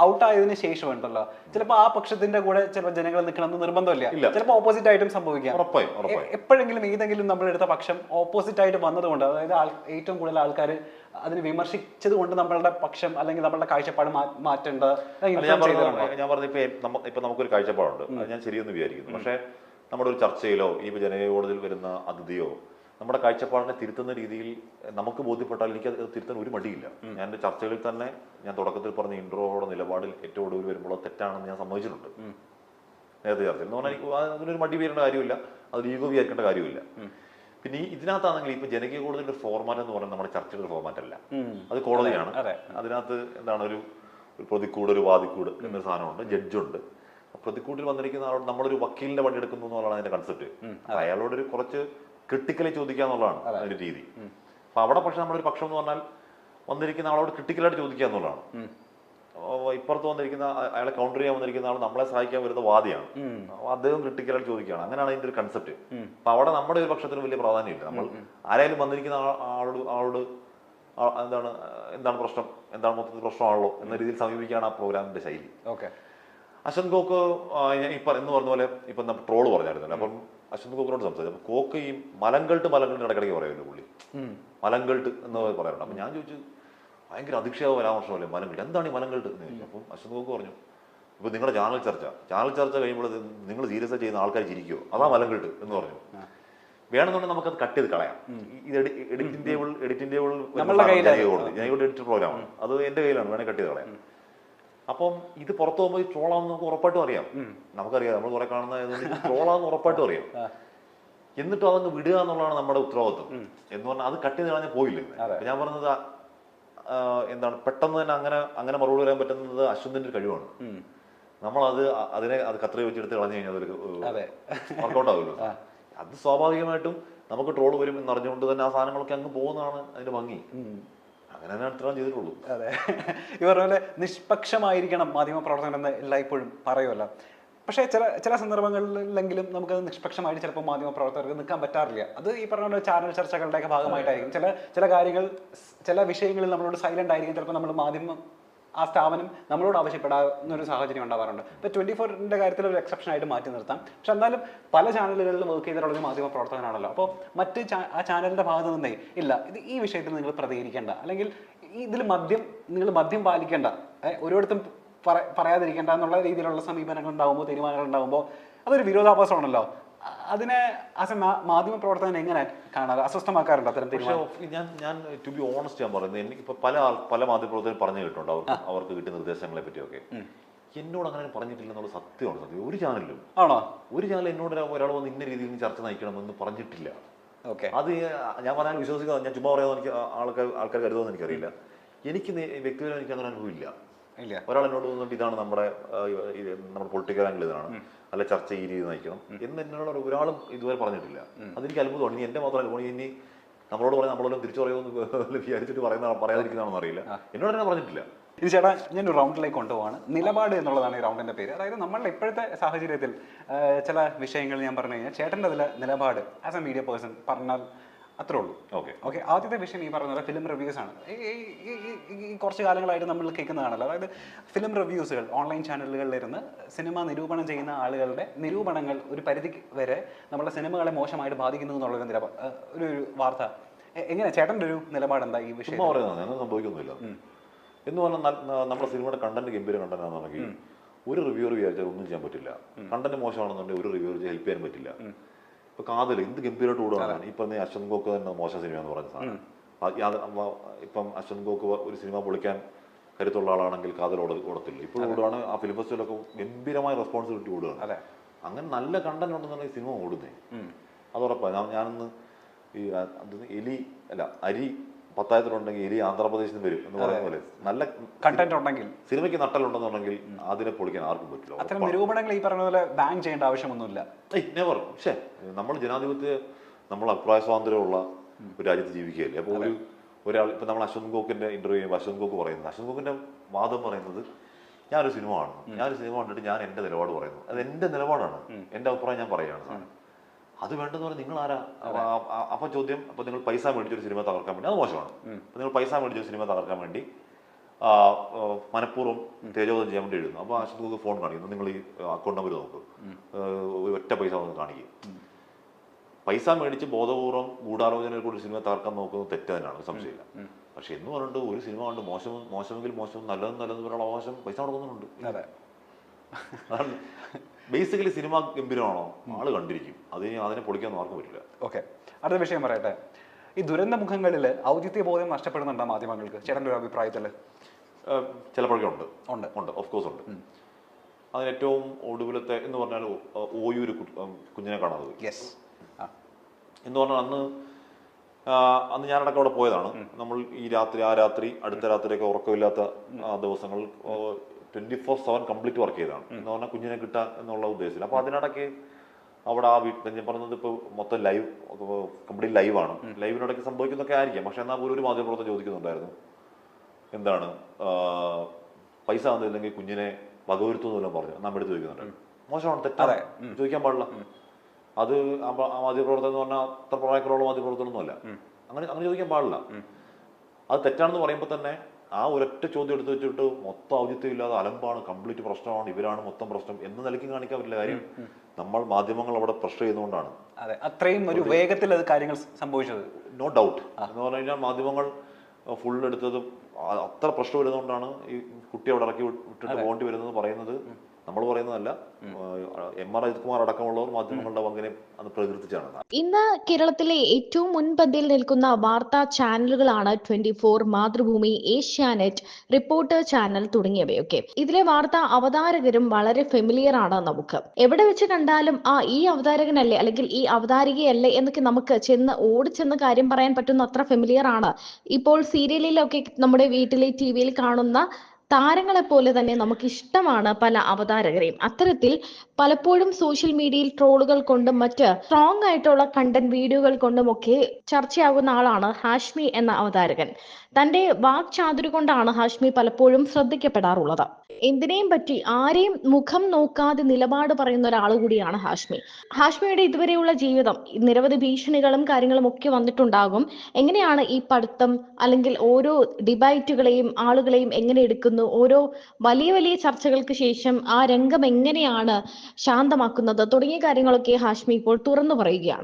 Out ആയതിനു ശേഷം ഉണ്ടല്ലോ ചിലപ്പോൾ ആ പക്ഷത്തിന്റെ കൂടെ ചിലപ്പോൾ ജനങ്ങൾ നിൽക്കണമെന്ന് നിർബന്ധമില്ല, ചിലപ്പോൾ ഓപ്പോസിറ്റ് ആയിട്ടും സംഭവിക്കാം. എപ്പോഴെങ്കിലും ഏതെങ്കിലും നമ്മളെടുത്ത പക്ഷം ഓപ്പോസിറ്റ് ആയിട്ട് വന്നതുകൊണ്ട്, അതായത് ഏറ്റവും കൂടുതൽ ആൾക്കാർ അതിന് വിമർശിച്ചത് കൊണ്ട് നമ്മളുടെ പക്ഷം അല്ലെങ്കിൽ നമ്മളുടെ കാഴ്ചപ്പാട് മാറ്റേണ്ട? ഞാൻ പറഞ്ഞ ഇപ്പൊ നമുക്കൊരു കാഴ്ചപ്പാടുണ്ട്, ഞാൻ ശരിയെന്ന് വിചാരിക്കുന്നു. പക്ഷെ നമ്മുടെ ഒരു ചർച്ചയിലോ ഈ ജനകീയ കോടതിയിൽ വരുന്ന അതിഥിയോ നമ്മുടെ കാഴ്ചപ്പാടിനെ തിരുത്തുന്ന രീതിയിൽ നമുക്ക് ബോധ്യപ്പെട്ടാൽ എനിക്ക് അത് തിരുത്താൻ ഒരു മടിയില്ല. ഞാൻ എൻ്റെ ചർച്ചകളിൽ തന്നെ ഞാൻ തുടക്കത്തിൽ പറഞ്ഞ ഇൻട്രോയുടെ നിലപാടിൽ ഏറ്റവും ഒടുവിൽ വരുമ്പോൾ തെറ്റാണെന്ന് ഞാൻ സമ്മതിച്ചിട്ടുണ്ട് നേരത്തെ ചർച്ചയിൽ. എന്ന് പറഞ്ഞാൽ അതിനൊരു മടി വരേണ്ട കാര്യമില്ല, അത് ഈഗോ വിചാരിക്കേണ്ട കാര്യമില്ല. പിന്നെ ഇതിനകത്താണെങ്കിൽ ഇപ്പൊ ജനകീയ കോടതിയുടെ ഒരു ഫോർമാറ്റ് എന്ന് പറയുന്നത് നമ്മുടെ ചർച്ചയുടെ ഒരു ഫോർമാറ്റ് അല്ല, അത് കോടതിയാണ്. അതിനകത്ത് എന്താണ് ഒരു പ്രതിക്കൂട്, ഒരു വാദിക്കൂട് എന്നൊരു സാധനമുണ്ട്, ജഡ്ജുണ്ട്. പ്രതിക്കൂട്ടിൽ വന്നിരിക്കുന്ന ആളോട് നമ്മളൊരു വക്കീലിന്റെ പണി എടുക്കുന്നു എന്നുള്ളതാണ് അതിന്റെ കൺസെപ്റ്റ്. അയാളോടൊരു കുറച്ച് ക്രിട്ടിക്കലി ചോദിക്കുക എന്നുള്ളതാണ് അതിന്റെ രീതി. അപ്പൊ അവിടെ പക്ഷെ നമ്മളൊരു പക്ഷം എന്ന് പറഞ്ഞാൽ വന്നിരിക്കുന്ന ആളോട് ക്രിട്ടിക്കലായിട്ട് ചോദിക്കുക എന്നുള്ളതാണ്. ഇപ്പുറത്ത് വന്നിരിക്കുന്ന അയാളെ കൗണ്ടർ ചെയ്യാൻ വന്നിരിക്കുന്ന ആൾ നമ്മളെ സഹായിക്കാൻ വരുന്ന വാദിയാണ്, അദ്ദേഹം ക്രിട്ടിക്കലായിട്ട് ചോദിക്കുകയാണ്. അങ്ങനെയാണ് അതിന്റെ ഒരു കൺസെപ്റ്റ്. അപ്പൊ അവിടെ നമ്മുടെ ഒരു പക്ഷത്തിന് വലിയ പ്രാധാന്യമില്ല. നമ്മൾ ആരായാലും വന്നിരിക്കുന്ന ആളോട് എന്താണ് പ്രശ്നം, എന്താണ് മൊത്തത്തിൽ പ്രശ്നമാണല്ലോ എന്ന രീതിയിൽ സമീപിക്കുകയാണ് ആ പ്രോഗ്രാമിന്റെ ശൈലി. അശ്വന്ത് ഗോക്ക് എന്ന് പറഞ്ഞ പോലെ ഇപ്പൊ ട്രോള് പറഞ്ഞായിരുന്നല്ലോ, അപ്പം അശ്വന്ത് ഗോക്കിനോട് സംസാരിച്ചു. അപ്പൊ കോക്ക് ഈ മലങ്കൾട്ട് ഇടയ്ക്കിടയ്ക്ക് പറയുമല്ലോ പുള്ളി, മലങ്കൾട്ട് എന്ന് പറയാറുണ്ട്. അപ്പൊ ഞാൻ ചോദിച്ചു, ഭയങ്കര അധിക്ഷേപ പരാമർശമല്ലേ മലങ്കൾട്ട്, എന്താണ് ഈ മലങ്കൾട്ട് എന്ന് ചോദിച്ചു. അപ്പം അശ്വന്ത് ഗോക്ക് പറഞ്ഞു, ഇപ്പൊ നിങ്ങളുടെ ചാനൽ ചർച്ച കഴിയുമ്പോൾ നിങ്ങൾ സീരിയസ് ആയി ചെയ്യുന്ന ആൾക്കാർ ചിരിക്കുമോ, അതാ മലങ്കൾട്ട് എന്ന് പറഞ്ഞു. വേണമെന്നുണ്ടെങ്കിൽ നമുക്കത് കട്ട് ചെയ്ത് കളയാം. ഇത് എഡിറ്റിംഗ് ടേബിൾ എഡിറ്റർ പ്രോഗ്രാമാണ്, അത് എന്റെ കയ്യിലാണ്, വേണമെങ്കിൽ കട്ട് ചെയ്ത് കളയാം. അപ്പം ഇത് പുറത്തു പോകുമ്പോൾ ട്രോളാന്ന് നമുക്ക് ഉറപ്പായിട്ടും അറിയാം. നമുക്കറിയാം, നമ്മൾ കുറെ കാണുന്ന ട്രോളാന്ന് ഉറപ്പായിട്ടും അറിയാം. എന്നിട്ടും അതങ്ങ് വിടുക എന്നുള്ളതാണ് നമ്മുടെ ഉത്തരവാദിത്വം. എന്ന് പറഞ്ഞാൽ അത് കട്ട് ചെയ്ത് കളഞ്ഞാൽ പോയില്ലേ. ഞാൻ പറഞ്ഞത് എന്താണ്, പെട്ടെന്ന് തന്നെ അങ്ങനെ മറുപടി പറയാൻ പറ്റുന്നത് അശ്വന്തിന്റെ ഒരു കഴിവാണ്. നമ്മളത് അത് കത്രി വെച്ചെടുത്ത് കളഞ്ഞു കഴിഞ്ഞാൽ അതൊരു വർക്കൗട്ട് ആവുമല്ലോ. അത് സ്വാഭാവികമായിട്ടും നമുക്ക് ട്രോള് വരും എന്നറിഞ്ഞുകൊണ്ട് തന്നെ ആ സാധനങ്ങളൊക്കെ അങ്ങ് പോകുന്നതാണ് അതിന്റെ ഭംഗി. അങ്ങനെ ചെയ്തിട്ടുള്ളൂ. അതെ, ഈ പറഞ്ഞ പോലെ നിഷ്പക്ഷമായിരിക്കണം മാധ്യമപ്രവർത്തകൻ എന്ന് എല്ലായ്പ്പോഴും പറയുമല്ലോ. പക്ഷേ ചില സന്ദർഭങ്ങളിലെങ്കിലും നമുക്കത് നിഷ്പക്ഷമായിട്ട് ചിലപ്പോൾ മാധ്യമപ്രവർത്തകർക്ക് നിൽക്കാൻ പറ്റാറില്ല. അത് ഈ പറഞ്ഞ പോലെ ചാനൽ ചർച്ചകളുടെയൊക്കെ ഭാഗമായിട്ടായിരിക്കും. ചില കാര്യങ്ങൾ, ചില വിഷയങ്ങളിൽ നമ്മളോട് സൈലന്റ് ആയിരിക്കും. ചിലപ്പോൾ നമ്മൾ ആ സ്ഥാപനം നമ്മളോട് ആവശ്യപ്പെടാവുന്നൊരു സാഹചര്യം ഉണ്ടാവാറുണ്ട്. ഇപ്പോൾ 24-ന്റെ കാര്യത്തിൽ ഒരു എക്സെപ്ഷൻ ആയിട്ട് മാറ്റി നിർത്താം. പക്ഷെ എന്നാലും പല ചാനലുകളിലും വർക്ക് ചെയ്തിട്ടുള്ള മാധ്യമ പ്രവർത്തകനാണല്ലോ. അപ്പോൾ ആ ചാനലിന്റെ ഭാഗത്ത് നിന്നേ ഇല്ല, ഈ വിഷയത്തിൽ നിങ്ങൾ പ്രതികരിക്കേണ്ട, അല്ലെങ്കിൽ ഇതിൽ നിങ്ങൾ മദ്യം പാലിക്കേണ്ട, ഓരോരുത്തരും പറയാതിരിക്കേണ്ട എന്നുള്ള രീതിയിലുള്ള സമീപനങ്ങൾ ഉണ്ടാകുമ്പോൾ, തീരുമാനങ്ങൾ ഉണ്ടാകുമ്പോൾ അതൊരു വിരോധാഭാസമാണല്ലോ. അതിനെ മാധ്യമ പ്രവർത്തകൻ എങ്ങനെ കാണാതെ അസ്വസ്ഥമാക്കാറുണ്ട് അത്തരം തീരുമാനം? ഞാൻ ടു ബി ഓണസ്റ്റ് ഞാൻ പറയുന്നത്, എനിക്കിപ്പോൾ പല മാധ്യമപ്രവർത്തകർ പറഞ്ഞു കേട്ടിട്ടുണ്ട് അവർക്ക് കിട്ടിയ നിർദ്ദേശങ്ങളെ പറ്റിയൊക്കെ. എന്നോട് അങ്ങനെ പറഞ്ഞിട്ടില്ലെന്നുള്ള സത്യമാണ്. ഒരു ചാനലിലും ഒരു ചാനൽ എന്നോട് ഒരാൾ വന്ന് ഇന്ന രീതിയിൽ ചർച്ച നയിക്കണമെന്ന് പറഞ്ഞിട്ടില്ല. അത് ഞാൻ പറയാൻ വിശ്വസിക്കുക, ഞാൻ ചുമ്മാ പറയാമെന്ന് എനിക്ക് ആൾക്കാർ കരുതുമെന്ന് എനിക്കറിയില്ല. എനിക്ക് വ്യക്തിപരം എനിക്ക് അങ്ങനെ അനുഭവമില്ല. ഒരാൾ എന്നോട് തോന്നിട്ട് ഇതാണ് നമ്മുടെ പൊളിറ്റിക്കൽ ആംഗിൾ ഇതാണ്, അല്ല ചർച്ച ഈ രീതി നയിക്കണം എന്ന് എന്നോട് ഒരാളും ഇതുവരെ പറഞ്ഞിട്ടില്ല. അതെനിക്ക് അത്ഭുതമാണ്. ഇനി എന്റെ മാത്രം അത്ഭുതം, ഇനി നമ്മളോട് പറയാൻ നമ്മളെല്ലാം തിരിച്ചു പറയുമെന്ന് വിചാരിച്ചിട്ട് പറയാതിരിക്കുന്നതാണെന്ന് അറിയില്ല. എന്നോട് തന്നെ പറഞ്ഞിട്ടില്ല. ഇത് ചേട്ടാ, ഞാനൊരു റൗണ്ടിലേക്ക് കൊണ്ടുപോവാണ്. നിലപാട് എന്നുള്ളതാണ് ഈ റൗണ്ടിന്റെ പേര്. അതായത് നമ്മളുടെ ഇപ്പോഴത്തെ സാഹചര്യത്തിൽ ചില വിഷയങ്ങൾ ഞാൻ പറഞ്ഞു കഴിഞ്ഞാൽ ചേട്ടൻ്റെ അതിലെ നിലപാട് ആസ് എ മീഡിയ പേഴ്സൺ പറഞ്ഞാൽ അത്രേ ഉള്ളൂ. ഓക്കെ, ആദ്യത്തെ വിഷയം ഈ പറഞ്ഞ ഫിലിം റിവ്യൂസ് ആണ്. ഈ കുറച്ച് കാലങ്ങളായിട്ട് നമ്മൾ കേൾക്കുന്നതാണല്ലോ. അതായത് ഫിലിം റിവ്യൂസുകൾ ഓൺലൈൻ ചാനലുകളിലിരുന്ന് സിനിമ നിരൂപണം ചെയ്യുന്ന ആളുകളുടെ നിരൂപണങ്ങൾ ഒരു പരിധി വരെ നമ്മുടെ സിനിമകളെ മോശമായിട്ട് ബാധിക്കുന്നു എന്നുള്ളൊരു ഒരു വാർത്ത. എങ്ങനെ ചേട്ടൻ്റെ ഒരു നിലപാട് എന്താ ഈ വിഷയം? സംഭവിക്കുന്നില്ല എന്ന് പറഞ്ഞാൽ നമ്മുടെ സിനിമയുടെ കണ്ടന്റ് ഗംഭീര കണ്ടന്റ് ആണെന്നുണ്ടെങ്കിൽ ഒരു റിവ്യൂർ വിചാരിച്ചാൽ ഒന്നും ചെയ്യാൻ പറ്റില്ല. കണ്ടന്റ് മോശമാണെന്നുണ്ടെങ്കിൽ ഒരു റിവ്യൂർ ഹെൽപ്പ് ചെയ്യാൻ പറ്റില്ല. ഇപ്പൊ കാതൽ എന്ത് ഗംഭീരമായിട്ട് കൂടുകയാണ്. ഇപ്പൊ അശ്വന്ത് ഗോക്ക് തന്നെ മോശം സിനിമ എന്ന് പറഞ്ഞ സാധനം. ഇപ്പം അശ്വന്ത് ഗോക്ക് ഒരു സിനിമ പൊളിക്കാൻ കരുത്തുള്ള ആളാണെങ്കിൽ കാതൽ ഓടത്തില്ല. ഇപ്പോൾ ഓടുകയാണ്. ആ ഫിലിം ഫെസ്റ്റിവലൊക്കെ ഗംഭീരമായ റെസ്പോൺസിബിലിറ്റി ഓടുകയാണ്. അങ്ങനെ നല്ല കണ്ടന്റ് ഉണ്ടെന്നുണ്ടെങ്കിൽ സിനിമ ഓടുന്നേ, അത് ഉറപ്പാണ്. ഞാനൊന്ന് അരി പത്തായത്തിലുണ്ടെങ്കിൽ എലി ആന്ധ്രാപ്രദേശിൽ നിന്ന് വരും എന്ന് പറയുന്ന പോലെ നല്ല കണ്ടന്റ് ഉണ്ടെങ്കിൽ, സിനിമയ്ക്ക് നട്ടലുണ്ടെന്നുണ്ടെങ്കിൽ അതിനെ പൊളിക്കാൻ ആർക്കും പറ്റില്ല. അത്തരം നിരൂപണങ്ങൾ ഈ പറഞ്ഞ പോലെ ബാൻ ചെയ്യേണ്ട ആവശ്യമൊന്നുമില്ല. നെവർ. പക്ഷേ നമ്മൾ ജനാധിപത്യ, നമ്മൾ അഭിപ്രായ സ്വാതന്ത്ര്യമുള്ള ഒരു രാജ്യത്ത് ജീവിക്കുകയല്ലേ. അപ്പോൾ ഒരാൾ ഇപ്പം നമ്മൾ അശ്വന്ത് ഗോക്കിന്റെ ഇന്റർവ്യൂ ചെയ്യുമ്പോൾ അശ്വന്ത് ഗോക്ക് പറയുന്നത്, അശ്വന്ത് ഗോക്കിന്റെ വാദം പറയുന്നത്, ഞാനൊരു സിനിമ കണ്ടിട്ട് ഞാൻ എന്റെ നിലപാട് പറയുന്നു, അത് എന്റെ നിലപാടാണ്, എന്റെ അഭിപ്രായം ഞാൻ പറയുകയാണ്. അത് വേണ്ടെന്ന് പറഞ്ഞാൽ നിങ്ങൾ ആരാ? അപ്പൊ ചോദ്യം, അപ്പൊ നിങ്ങൾ പൈസ മേടിച്ചൊരു സിനിമ തകർക്കാൻ വേണ്ടി, അത് മോശമാണ്. അപ്പൊ നിങ്ങൾ പൈസ മേടിച്ചൊരു സിനിമ തകർക്കാൻ വേണ്ടി മനഃപൂർവ്വം തേജോവധം ചെയ്യാൻ വേണ്ടി എഴുതുന്നു. അപ്പോൾ ആശുപത്രിക്ക് ഫോൺ കാണിക്കുന്നു, നിങ്ങൾ ഈ അക്കൗണ്ട് നമ്പർ നോക്ക്, ഒരു ഒറ്റ പൈസ വന്ന് കാണിക്കുക. പൈസ മേടിച്ച് ബോധപൂർവ്വം ഗൂഢാലോചനയിൽ കൂടി സിനിമ തകർക്കാൻ നോക്കുന്നത് തെറ്റ് തന്നെയാണ്, സംശയമില്ല. പക്ഷെ എന്ന് പറഞ്ഞിട്ട് ഒരു സിനിമ കണ്ട് മോശമെങ്കിൽ മോശം, നല്ലതെന്ന് പറയാനുള്ള അവകാശം പൈസ കൊടുക്കുന്നുണ്ട്. അതാണ് ബേസിക്കലി. സിനിമ ഗംഭീരമാണോ, ആള് കണ്ടിരിക്കും, അതിനെ പൊളിക്കാനൊന്നും ആർക്കും പറ്റില്ല. ഓക്കെ, അടുത്ത വിഷയം പറയട്ടെ. ഈ ദുരന്ത മുഖങ്ങളിൽ ഔചിത്യ ബോധം നഷ്ടപ്പെടുന്നുണ്ടോ മാധ്യമങ്ങൾക്ക്, ചേട്ടൻ്റെ ഒരു അഭിപ്രായത്തിൽ? ചിലപ്പോഴൊക്കെ ഉണ്ട്, ഓഫ് കോഴ്സ് ഉണ്ട്. അതിന് ഏറ്റവും ഒടുവിലത്തെ എന്ന് പറഞ്ഞാൽ ഓയൂര് കുഞ്ഞിനെ കാണാതെ പോയി എന്ന് പറഞ്ഞാൽ അന്ന് ഞാനടക്കം അവിടെ പോയതാണ്. നമ്മൾ ആ രാത്രി അടുത്ത രാത്രിയൊക്കെ ഉറക്കമില്ലാത്ത ദിവസങ്ങൾ 24/7 കംപ്ലീറ്റ് വർക്ക് ചെയ്തതാണ് എന്ന് പറഞ്ഞാൽ കുഞ്ഞിനെ കിട്ടാൻ എന്നുള്ള ഉദ്ദേശത്തിൽ. അപ്പൊ അതിനിടയ്ക്ക് അവിടെ ആ വീട്ടിൽ ഞാൻ പറഞ്ഞത് ഇപ്പോൾ മൊത്തം ലൈവ്, കംപ്ലീറ്റ് ലൈവാണ്. ലൈവിനിടയ്ക്ക് സംഭവിക്കുന്നൊക്കെ ആയിരിക്കാം. പക്ഷെ എന്നാൽ പോലും ഒരു മാധ്യമപ്രവർത്തകർ ചോദിക്കുന്നുണ്ടായിരുന്നു, എന്താണ് പൈസ വന്നില്ലെങ്കിൽ കുഞ്ഞിനെ വകവരുത്തുമെന്നെല്ലാം പറഞ്ഞു. നമ്മൾ എടുത്ത് ചോദിക്കുന്നുണ്ട്. മോശമാണ്, തെറ്റാണ്, ചോദിക്കാൻ പാടില്ല. അത് മാധ്യമപ്രവർത്തകർ എന്ന് പറഞ്ഞാൽ അത്ര പ്രായക്കുള്ള മാധ്യമപ്രവർത്തകരൊന്നും അല്ല. അങ്ങനെ ചോദിക്കാൻ പാടില്ല. അത് തെറ്റാണെന്ന് പറയുമ്പോൾ തന്നെ ആ ഒരൊറ്റ ചോദ്യം എടുത്ത് വെച്ചിട്ട് മൊത്തം ഔചിത്യം ഇല്ലാതെ അലമ്പാണ്, കംപ്ലീറ്റ് പ്രശ്നമാണ്, ഇവരാണ് മൊത്തം പ്രശ്നം എന്ന് നിലയ്ക്ക് കാണിക്കാൻ പറ്റില്ല. കാര്യം നമ്മൾ മാധ്യമങ്ങൾ അവിടെ പ്രഷർ ചെയ്യുന്നതുകൊണ്ടാണ് അത്രയും ഒരു വേഗത്തിൽ അത് കാര്യങ്ങൾ സംഭവിച്ചത്. No doubt. എന്ന് പറഞ്ഞു കഴിഞ്ഞാൽ മാധ്യമങ്ങൾ ഫുൾ എടുത്തത് അത്ര പ്രശ്നം വരുന്നതുകൊണ്ടാണ് ഈ കുട്ടി അവിടെ ഇറക്കി വിട്ടിട്ട് പോകേണ്ടി വരുന്നത് പറയുന്നത് നമ്മൾ പറയുന്നതല്ല. MR അജിത് കുമാർ അടക്കമുള്ളവർ മാധ്യമങ്ങളുടെ പങ്കിനെ അത് പ്രകീർത്തിച്ചാണ്. ഇന്ന് കേരളത്തിലെ ഏറ്റവും മുൻപന്തിയിൽ നിൽക്കുന്ന വാർത്താ ചാനലുകളാണ് 24, മാതൃഭൂമി, ഏഷ്യാനെറ്റ്, റിപ്പോർട്ടർ ചാനൽ തുടങ്ങിയവയൊക്കെ. ഇതിലെ വാർത്താ അവതാരകരും വളരെ ഫെമിലിയർ ആണ് നമുക്ക്. എവിടെ വെച്ച് കണ്ടാലും ഈ അവതാരകനല്ലേ അല്ലെങ്കിൽ ഈ അവതാരികയല്ലേ എന്നൊക്കെ നമുക്ക് ഓടിച്ചെന്ന് കാര്യം പറയാൻ പറ്റുന്ന അത്ര ഫെമിലിയർ ആണ്. ഇപ്പോൾ സീരിയലിലൊക്കെ നമ്മുടെ വീട്ടിലെ TV-യിൽ കാണുന്ന താരങ്ങളെ പോലെ തന്നെ നമുക്ക് ഇഷ്ടമാണ് പല അവതാരകരെയും. അത്തരത്തിൽ പലപ്പോഴും സോഷ്യൽ മീഡിയയിൽ ട്രോളുകൾ കൊണ്ടും മറ്റ് സ്ട്രോങ് ആയിട്ടുള്ള കണ്ടന്റ് വീഡിയോകൾ കൊണ്ടും ഒക്കെ ചർച്ചയാകുന്ന ആളാണ് ഹാഷ്മി എന്ന അവതാരകൻ. തന്റെ വാക്ചാതുരി കൊണ്ടാണ് ഹാഷ്മി പലപ്പോഴും ശ്രദ്ധിക്കപ്പെടാറുള്ളത്. എന്തിനേയും പറ്റി ആരെയും മുഖം നോക്കാതെ നിലപാട് പറയുന്ന ഒരാൾ കൂടിയാണ് ഹാഷ്മി. ഹാഷ്മിയുടെ ഇതുവരെയുള്ള ജീവിതം നിരവധി ഭീഷണികളും കാര്യങ്ങളും ഒക്കെ വന്നിട്ടുണ്ടാകും. എങ്ങനെയാണ് ഈ പഠിത്തം അല്ലെങ്കിൽ ഓരോ ഡിബേറ്റുകളെയും ആളുകളെയും എങ്ങനെ എടുക്കുന്നു, ഓരോ വലിയ വലിയ ചർച്ചകൾക്ക് ശേഷം ആ രംഗം എങ്ങനെയാണ് ശാന്തമാക്കുന്നത് തുടങ്ങിയ കാര്യങ്ങളൊക്കെ ഹാഷ്മി ഇപ്പോൾ തുറന്നു പറയുകയാണ്.